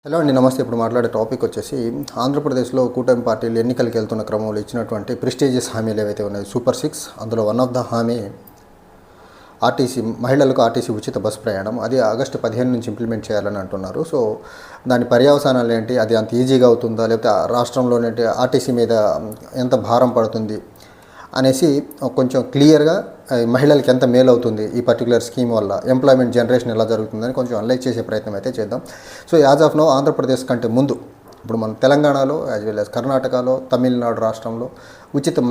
Hello అండి, నమస్తే. ఇప్పుడు మాట్లాడే టాపిక్ వచ్చేసి ఆంధ్రప్రదేశ్లో కూటమి పార్టీలు ఎన్నికలకు వెళ్తున్న క్రమంలో ఇచ్చినటువంటి ప్రెస్టీజియస్ హామీలు ఏవైతే ఉన్నాయో సూపర్ 6, అందులో వన్ ఆఫ్ ద హామీ మహిళలకు ఆర్టీసీ ఉచిత బస్ ప్రయాణం. అది ఆగస్టు 15 నుంచి ఇంప్లిమెంట్ చేయాలని అంటున్నారు. సో దాని పర్యవసానాలు ఏంటి, అది అంత ఈజీగా అవుతుందా, లేకపోతే రాష్ట్రంలోనే ఆర్టీసీ మీద ఎంత భారం పడుతుంది అనేసి కొంచెం క్లియర్గా మహిళలకి ఎంత మేలు అవుతుంది ఈ పర్టికులర్ స్కీమ్ వల్ల, ఎంప్లాయ్మెంట్ జనరేషన్ ఎలా జరుగుతుందని కొంచెం అనలైజ్ చేసే ప్రయత్నం అయితే చేద్దాం. So as of no Andhra Pradesh కంటే ముందు ఇప్పుడు మన తెలంగాణలో యాజ్ వెల్ యాజ్ కర్ణాటకలో, తమిళనాడు రాష్ట్రంలో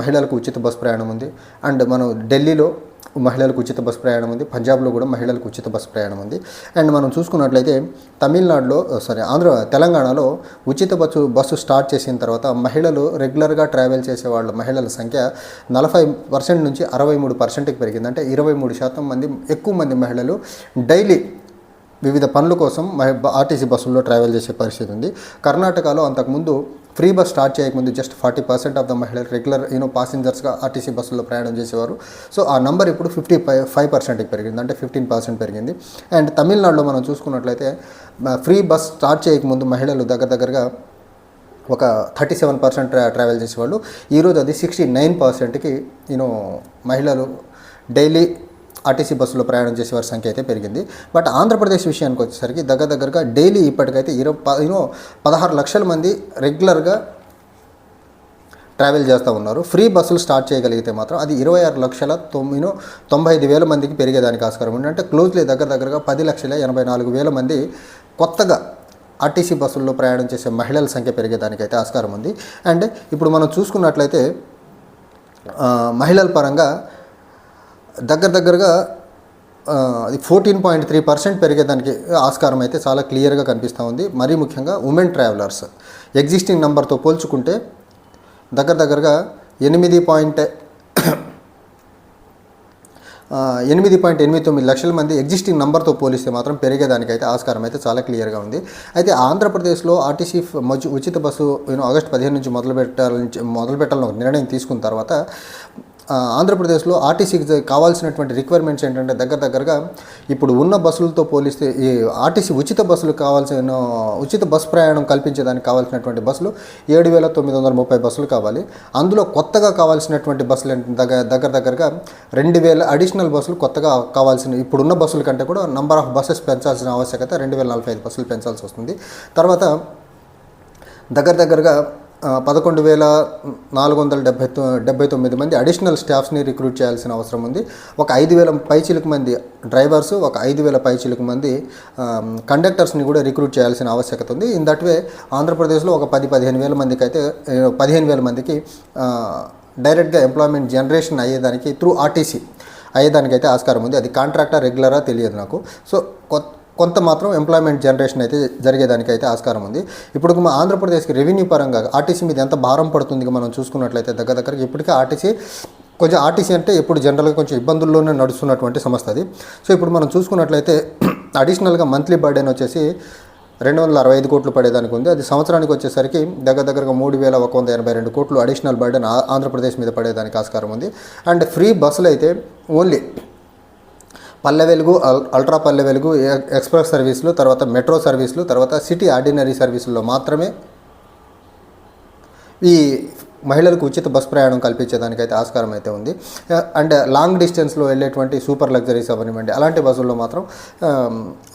మహిళలకు ఉచిత బస్ ప్రయాణం ఉంది. అండ్ మనం ఢిల్లీలో మహిళలకు ఉచిత బస్ ప్రయాణం ఉంది. పంజాబ్లో కూడా మహిళలకు ఉచిత బస్ ప్రయాణం ఉంది. అండ్ మనం చూసుకున్నట్లయితే తెలంగాణలో ఉచిత బస్సు స్టార్ట్ చేసిన తర్వాత మహిళలు రెగ్యులర్గా ట్రావెల్ చేసే వాళ్ళ మహిళల సంఖ్య 40% నుంచి 63%కి పెరిగింది. అంటే 23% మంది ఎక్కువ మంది మహిళలు డైలీ వివిధ పనుల కోసం ఆర్టీసీ బస్సుల్లో ట్రావెల్ చేసే పరిస్థితి ఉంది. కర్ణాటకలో అంతకుముందు ఫ్రీ బస్ స్టార్ట్ చేయకముందు జస్ట్ 40% ఆఫ్ ద మహిళలు రెగ్యులర్ పాసెంజర్స్గా ఆర్టీసీ బస్సుల్లో ప్రయాణం చేసేవారు. సో ఆ నెంబర్ ఇప్పుడు 55%కి పెరిగింది, అంటే 15% పెరిగింది. అండ్ తమిళనాడులో మనం చూసుకున్నట్లయితే ఫ్రీ బస్ స్టార్ట్ చేయకముందు మహిళలు దగ్గరగా ఒక 37% ట్రావెల్ చేసేవాళ్ళు. ఈరోజు అది 69%కి మహిళలు డైలీ ఆర్టీసీ బస్సులో ప్రయాణం చేసేవారి సంఖ్య అయితే పెరిగింది. బట్ ఆంధ్రప్రదేశ్ విషయానికి వచ్చేసరికి దగ్గరగా డైలీ ఇప్పటికైతే 16 లక్షల మంది రెగ్యులర్గా ట్రావెల్ చేస్తూ ఉన్నారు. ఫ్రీ బస్సులు స్టార్ట్ చేయగలిగితే మాత్రం అది 26,95,000 మందికి పెరిగేదానికి ఆస్కారం ఉంది. అంటే క్లోజ్లీ దగ్గరగా 10,84,000 మంది కొత్తగా ఆర్టీసీ బస్సుల్లో ప్రయాణం చేసే మహిళల సంఖ్య పెరిగేదానికైతే ఆస్కారం ఉంది. అండ్ ఇప్పుడు మనం చూసుకున్నట్లయితే మహిళల పరంగా దగ్గరగా అది 14.3% పెరిగేదానికి ఆస్కారం అయితే చాలా క్లియర్గా కనిపిస్తూ ఉంది. మరీ ముఖ్యంగా ఉమెన్ ట్రావెలర్స్ ఎగ్జిస్టింగ్ నెంబర్తో పోల్చుకుంటే దగ్గరగా 8.89 లక్షల మంది ఎగ్జిస్టింగ్ నెంబర్తో పోలిస్తే మాత్రం పెరిగేదానికైతే ఆస్కారం అయితే చాలా క్లియర్గా ఉంది. అయితే ఆంధ్రప్రదేశ్లో ఆర్టీసీ ఉచిత బస్సు ఆగస్టు 15 నుంచి మొదలు పెట్టాలని ఒక నిర్ణయం తీసుకున్న తర్వాత ఆంధ్రప్రదేశ్లో ఆర్టీసీకి కావాల్సినటువంటి రిక్వైర్మెంట్స్ ఏంటంటే దగ్గరగా ఇప్పుడు ఉన్న బస్సులతో పోలిస్తే ఈ ఆర్టీసీ ఉచిత బస్ ప్రయాణం కల్పించేదానికి కావాల్సినటువంటి బస్సులు 7,930 బస్సులు కావాలి. అందులో కొత్తగా కావాల్సినటువంటి బస్సులు దగ్గరగా 2,000 అడిషనల్ బస్సులు కొత్తగా కావాల్సిన ఇప్పుడున్న బస్సుల కంటే కూడా నంబర్ ఆఫ్ బస్సెస్ పెంచాల్సిన ఆవశ్యకత 2,045 బస్సులు పెంచాల్సి వస్తుంది. తర్వాత దగ్గరగా 11,479 మంది అడిషనల్ స్టాఫ్స్ని రిక్రూట్ చేయాల్సిన అవసరం ఉంది. ఒక 5,000 పైచిలకు మంది డ్రైవర్సు, ఒక 5,000 పైచిలకు మంది కండక్టర్స్ని కూడా రిక్రూట్ చేయాల్సిన ఆవశ్యకత ఉంది. ఇన్ దట్ వే ఆంధ్రప్రదేశ్లో ఒక 15,000 మందికి అయితే 15,000 మందికి డైరెక్ట్గా ఎంప్లాయ్మెంట్ జనరేషన్ అయ్యేదానికి త్రూ ఆర్టీసీ అయ్యేదానికైతే ఆస్కారం ఉంది. అది కాంట్రాక్టా రెగ్యులరా తెలియదు నాకు. సో కొంత మాత్రం ఎంప్లాయ్మెంట్ జనరేషన్ అయితే జరిగేదానికి ఆస్కారం ఉంది. ఇప్పుడు మా ఆంధ్రప్రదేశ్కి రెవెన్యూ పరంగా ఆర్టీసీ మీద ఎంత భారం పడుతుంది మనం చూసుకున్నట్లయితే దగ్గరగా ఇప్పటికే ఆర్టీసీ అంటే ఎప్పుడు జనరల్గా కొంచెం ఇబ్బందుల్లోనే నడుస్తున్నటువంటి సంస్థ అది. సో ఇప్పుడు మనం చూసుకున్నట్లయితే అడిషనల్గా మంత్లీ బర్డెన్ వచ్చేసి 265 కోట్లు పడేదానికి ఉంది. అది సంవత్సరానికి వచ్చేసరికి దగ్గరగా 3,182 కోట్లు అడిషనల్ బర్డెన్ ఆంధ్రప్రదేశ్ మీద పడేదానికి ఆస్కారం ఉంది. అండ్ ఫ్రీ బస్సులు అయితే only Palle Velugu, ultra Palle Velugu, express సర్వీసులు, తర్వాత మెట్రో సర్వీసులు, తర్వాత సిటీ ఆర్డినరీ సర్వీసుల్లో మాత్రమే ఈ మహిళలకు ఉచిత బస్ ప్రయాణం కల్పించేదానికైతే ఆస్కారం అయితే ఉంది. అండ్ లాంగ్ డిస్టెన్స్లో వెళ్ళేటువంటి సూపర్ లగ్జరీస్ అవనివ్వండి అలాంటి బస్సుల్లో మాత్రం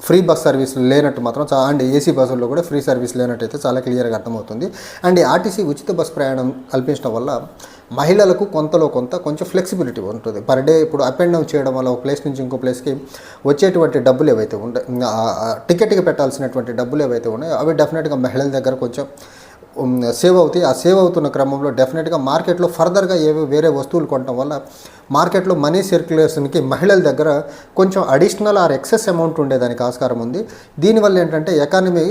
ఫ్రీ బస్ సర్వీసులు లేనట్టు మాత్రం అండ్ ఏసీ బస్సుల్లో కూడా ఫ్రీ సర్వీస్ లేనట్టు అయితే చాలా క్లియర్గా అర్థమవుతుంది. అండ్ ఆర్టీసీ ఉచిత బస్ ప్రయాణం కల్పించడం వల్ల మహిళలకు కొంచెం ఫ్లెక్సిబిలిటీ ఉంటుంది. పర్ డే ఇప్పుడు అప్ అండ్ డౌన్ చేయడం వల్ల ఒక ప్లేస్ నుంచి ఇంకో ప్లేస్కి వచ్చేటువంటి డబ్బులు ఏవైతే ఉంటాయి, టికెట్కి పెట్టాల్సినటువంటి డబ్బులు ఏవైతే ఉన్నాయో అవి డెఫినెట్గా మహిళల దగ్గర కొంచెం సేవ్ అవుతాయి. ఆ సేవ్ అవుతున్న క్రమంలో డెఫినెట్గా మార్కెట్లో ఫర్దర్గా వేరే వస్తువులు కొనడం వల్ల మార్కెట్లో మనీ సర్క్యులేషన్కి మహిళల దగ్గర కొంచెం అడిషనల్ ఆర్ ఎక్సెస్ అమౌంట్ ఉండేదానికి ఆస్కారం ఉంది. దీనివల్ల ఏంటంటే ఎకానమీ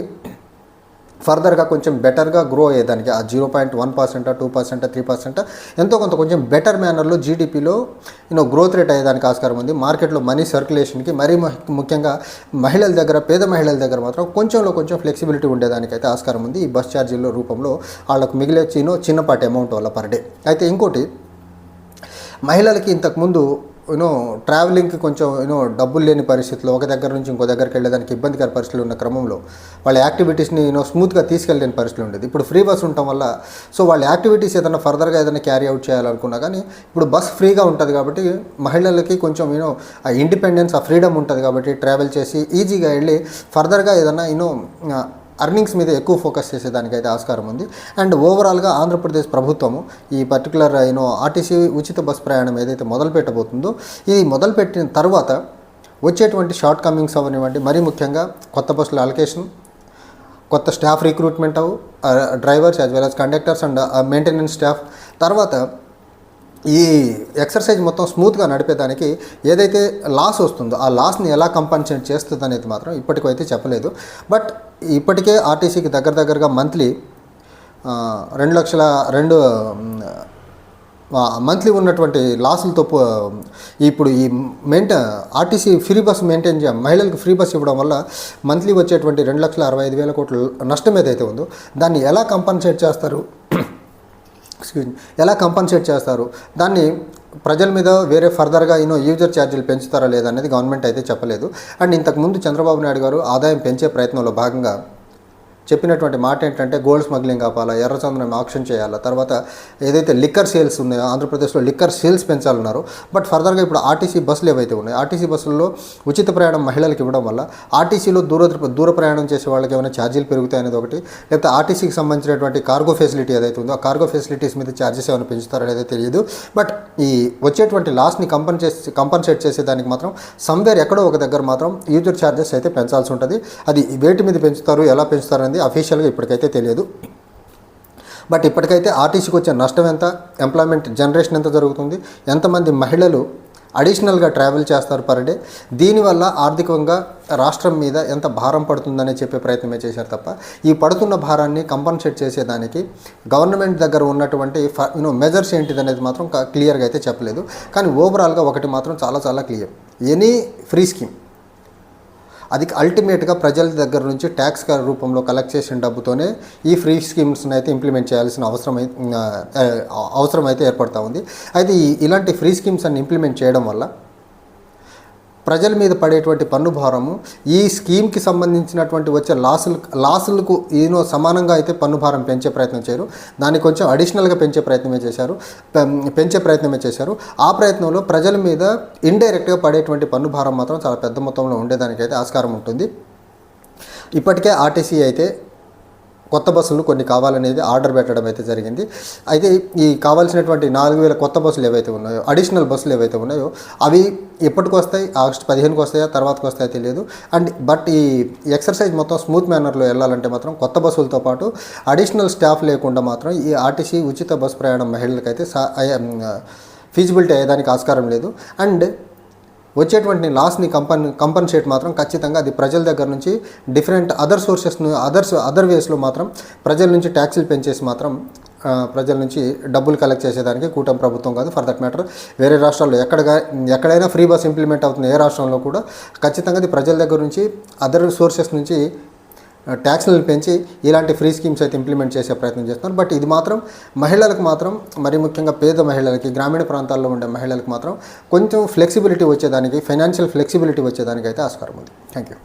ఫర్దర్గా కొంచెం బెటర్గా గ్రో అయ్యేదానికి ఆ 0.1%, 2%, 3% ఎంతో కొంచెం బెటర్ మేనర్లో జీడిపిలో గ్రోత్ రేట్ అయ్యేదానికి ఆస్కారం ఉంది. మార్కెట్లో మనీ సర్క్యులేషన్కి మరీ ముఖ్యంగా మహిళల దగ్గర, పేద మహిళల దగ్గర మాత్రం కొంచెం ఫ్లెక్సిబిలిటీ ఉండేదానికైతే ఆస్కారం ఉంది ఈ బస్ ఛార్జీల రూపంలో వాళ్ళకు మిగిలే చిన్నపాటి అమౌంట్ వల్ల పర్ డే. అయితే ఇంకోటి, మహిళలకి ఇంతకుముందు యూనో ట్రావెలింగ్కి కొంచెం డబ్బులు లేని పరిస్థితుల్లో ఒక దగ్గర నుంచి ఇంకో దగ్గరికి వెళ్ళేదానికి ఇబ్బందికర పరిస్థితులు ఉన్న క్రమంలో వాళ్ళ యాక్టివిటీస్ని స్మూత్గా తీసుకెళ్ళలేని పరిస్థితులు ఉండేది. ఇప్పుడు ఫ్రీ బస్ ఉండటం వల్ల సో వాళ్ళ యాక్టివిటీస్ ఏదైనా ఫర్దర్గా ఏదైనా క్యారీ అవుట్ చేయాలనుకున్నా కానీ ఇప్పుడు బస్ ఫ్రీగా ఉంటుంది కాబట్టి మహిళలకి కొంచెం ఆ ఇండిపెండెన్స్, ఆ ఫ్రీడమ్ ఉంటుంది కాబట్టి ట్రావెల్ చేసి ఈజీగా వెళ్ళి ఫర్దర్గా ఏదైనా అర్నింగ్స్ మీద ఎక్కువ ఫోకస్ చేసేదానికైతే ఆస్కారం ఉంది. అండ్ ఓవరాల్గా ఆంధ్రప్రదేశ్ ప్రభుత్వము ఈ పర్టికులర్ ఆర్టీసీ ఉచిత బస్ ప్రయాణం ఏదైతే మొదలు పెట్టబోతుందో ఇది మొదలుపెట్టిన తర్వాత వచ్చేటువంటి షార్ట్ కమింగ్స్ అవనివ్వండి, మరీ ముఖ్యంగా కొత్త బస్సుల అలొకేషన్, కొత్త staff recruitment drivers as well as conductors and maintenance staff, తర్వాత ఈ ఎక్సర్సైజ్ మొత్తం స్మూత్గా నడిపేదానికి ఏదైతే లాస్ వస్తుందో ఆ లాస్ని ఎలా కంపన్సేట్ చేస్తుంది అనేది మాత్రం ఇప్పటికైతే చెప్పలేదు. బట్ ఇప్పటికే ఆర్టీసీకి దగ్గరగా మంత్లీ 2 మంత్లీ ఉన్నటువంటి లాసులతో ఇప్పుడు ఈ ఆర్టీసీ ఫ్రీ బస్ మెయింటైన్ మహిళలకు ఫ్రీ బస్ ఇవ్వడం వల్ల మంత్లీ వచ్చేటువంటి 2,65,000 కోట్ల నష్టం ఏదైతే ఉందో దాన్ని ఎలా కంపన్సేట్ చేస్తారు, ఎలా కంపన్సేట్ చేస్తారు, దాన్ని ప్రజల మీద వేరే ఫర్దర్గా యూజర్ ఛార్జీలు పెంచుతారా లేదా అనేది గవర్నమెంట్ అయితే చెప్పలేదు. అండ్ ఇంతకుముందు చంద్రబాబు నాయుడు గారు ఆదాయం పెంచే ప్రయత్నంలో భాగంగా చెప్పినటువంటి మాట ఏంటంటే గోల్డ్ స్మగ్లింగ్ ఆపాలా, ఎర్రచందనం ఆక్షన్ చేయాలా, తర్వాత ఏదైతే లిక్కర్ సేల్స్ ఉన్నాయో ఆంధ్రప్రదేశ్లో లిక్కర్ సేల్స్ పెంచాలన్నారు. బట్ ఫర్దర్గా ఇప్పుడు ఆర్టీసీ బస్సులు ఏవైతే ఉన్నాయో ఆర్టీసీ బస్సుల్లో ఉచిత ప్రయాణం మహిళలకు ఇవ్వడం వల్ల ఆర్టీసీలో దూర ప్రయాణం చేసే వాళ్ళకి ఏమైనా ఛార్జీలు పెరుగుతాయి అనేది ఒకటి, లేకపోతే ఆర్టీసీకి సంబంధించినటువంటి కార్గో ఫెసిలిటీ ఏదైతే ఉందో ఆ కార్గో ఫెసిలిటీస్ మీద ఛార్జెస్ ఏమైనా పెంచుతారో అనేది తెలియదు. బట్ ఈ వచ్చేటువంటి లాస్ని కంపన్సేట్ చేసేదానికి మాత్రం సమ్వేర్ ఎక్కడో ఒక దగ్గర మాత్రం యూజర్ ఛార్జెస్ అయితే పెంచాల్సి ఉంటుంది. అది వేటి మీద పెంచుతారు, ఎలా పెంచుతారు అనేది అఫీషియల్గా ఇప్పటికైతే తెలియదు. బట్ ఇప్పటికైతే ఆర్టీసీకి వచ్చే నష్టం ఎంత, ఎంప్లాయ్మెంట్ జనరేషన్ ఎంత జరుగుతుంది, ఎంతమంది మహిళలు అడిషనల్గా ట్రావెల్ చేస్తారు పర్ డే, దీనివల్ల ఆర్థికంగా రాష్ట్రం మీద ఎంత భారం పడుతుందనే చెప్పే ప్రయత్నమే చేశారు తప్ప ఈ పడుతున్న భారాన్ని కంపన్సేట్ చేసేదానికి గవర్నమెంట్ దగ్గర ఉన్నటువంటి మెజర్స్ ఏంటిదనేది మాత్రం క్లియర్గా అయితే చెప్పలేదు. కానీ ఓవరాల్గా ఒకటి మాత్రం చాలా క్లియర్, ఎనీ ఫ్రీ స్కీమ్ అది అల్టిమేట్గా ప్రజల దగ్గర నుంచి ట్యాక్స్ రూపంలో కలెక్ట్ చేసిన డబ్బుతోనే ఈ ఫ్రీ స్కీమ్స్ని అయితే ఇంప్లిమెంట్ చేయాల్సిన అవసరం అయితే ఏర్పడుతూ ఉంది. అయితే ఇలాంటి ఫ్రీ స్కీమ్స్ అన్ని ఇంప్లిమెంట్ చేయడం వల్ల ప్రజల మీద పడేటువంటి పన్ను భారము ఈ స్కీమ్కి సంబంధించినటువంటి వచ్చే లాసులకు సమానంగా అయితే పన్ను భారం పెంచే ప్రయత్నం చేయరు, దాన్ని కొంచెం అడిషనల్గా పెంచే ప్రయత్నమే చేశారు. ఆ ప్రయత్నంలో ప్రజల మీద ఇండైరెక్ట్గా పడేటువంటి పన్ను భారం మాత్రం చాలా పెద్ద మొత్తంలో ఉండేదానికైతే ఆస్కారం ఉంటుంది. ఇప్పటికే ఆర్టీసీ అయితే కొత్త బస్సులు కొన్ని కావాలనేది ఆర్డర్ పెట్టడం అయితే జరిగింది. అయితే ఈ కావాల్సినటువంటి 4,000 కొత్త బస్సులు ఏవైతే ఉన్నాయో, అడిషనల్ బస్సులు ఏవైతే ఉన్నాయో అవి ఎప్పటికి వస్తాయి, ఆగస్టు 15కి వస్తాయా తర్వాతకి వస్తాయో తెలియదు. అండ్ బట్ ఈ ఎక్సర్సైజ్ మొత్తం స్మూత్ మేనర్లో వెళ్ళాలంటే మాత్రం కొత్త బస్సులతో పాటు అడిషనల్ స్టాఫ్ లేకుండా మాత్రం ఈ ఆర్టీసీ ఉచిత బస్ ప్రయాణం మహిళలకైతే ఫీజిబిలిటీ అయ్యేదానికి ఆస్కారం లేదు. అండ్ వచ్చేటువంటి లాస్ని కంపన్సేట్ మాత్రం ఖచ్చితంగా అది ప్రజల దగ్గర నుంచి డిఫరెంట్ అదర్ వేస్లో మాత్రం ప్రజల నుంచి ట్యాక్సీలు పెంచేసి మాత్రం ప్రజల నుంచి డబ్బులు కలెక్ట్ చేసేదానికి కూటమి ప్రభుత్వం కాదు. ఫర్ దట్ మ్యాటర్ వేరే రాష్ట్రాల్లో ఎక్కడైనా ఫ్రీ బస్ ఇంప్లిమెంట్ అవుతుంది ఏ రాష్ట్రంలో కూడా ఖచ్చితంగా అది ప్రజల దగ్గర నుంచి అదర్ సోర్సెస్ నుంచి ట్యాక్స్లను పెంచి ఇలాంటి ఫ్రీ స్కీమ్స్ అయితే ఇంప్లిమెంట్ చేసే ప్రయత్నం చేస్తున్నారు. బట్ ఇది మాత్రం మహిళలకు మాత్రం మరి ముఖ్యంగా పేద మహిళలకి, గ్రామీణ ప్రాంతాల్లో ఉండే మహిళలకు మాత్రం కొంచెం ఫ్లెక్సిబిలిటీ వచ్చేదానికి, ఫైనాన్షియల్ ఫ్లెక్సిబిలిటీ వచ్చేదానికి అయితే ఆస్కారం ఉంది. Thank you.